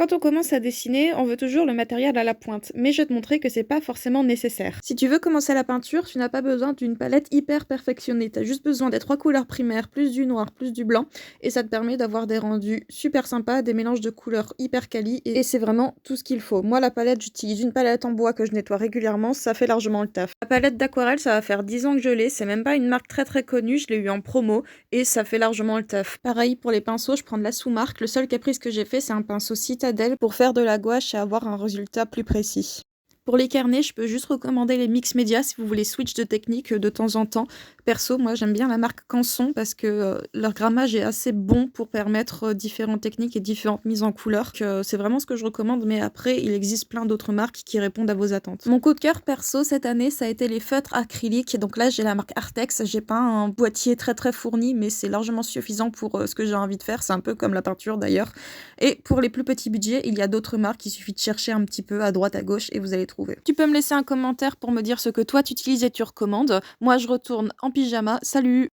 Quand on commence à dessiner, on veut toujours le matériel à la pointe, mais je vais te montrer que c'est pas forcément nécessaire. Si tu veux commencer la peinture, tu n'as pas besoin d'une palette hyper perfectionnée, t'as juste besoin des 3 couleurs primaires, plus du noir, plus du blanc, et ça te permet d'avoir des rendus super sympas, des mélanges de couleurs hyper quali, et c'est vraiment tout ce qu'il faut. Moi, la palette, j'utilise une palette en bois que je nettoie régulièrement, ça fait largement le taf. La palette d'aquarelle, ça va faire 10 ans que je l'ai, c'est même pas une marque très connue, je l'ai eu en promo, et ça fait largement le taf. Pareil pour les pinceaux, je prends de la sous-marque, le seul caprice que j'ai fait, c'est un pinceau Citadel pour faire de la gouache et avoir un résultat plus précis. Pour les carnets, je peux juste recommander les mix médias si vous voulez switch de technique de temps en temps. Perso, moi j'aime bien la marque Canson parce que leur grammage est assez bon pour permettre différentes techniques et différentes mises en couleur. C'est vraiment ce que je recommande, mais après il existe plein d'autres marques qui répondent à vos attentes. Mon coup de cœur perso cette année, ça a été les feutres acryliques. Donc là j'ai la marque Artex, j'ai pas un boîtier très fourni, mais c'est largement suffisant pour ce que j'ai envie de faire. C'est un peu comme la peinture d'ailleurs. Et pour les plus petits budgets, il y a d'autres marques, il suffit de chercher un petit peu à droite à gauche et vous allez trouver. Tu peux me laisser un commentaire pour me dire ce que toi tu utilises et tu recommandes. Moi je retourne en pyjama. Salut!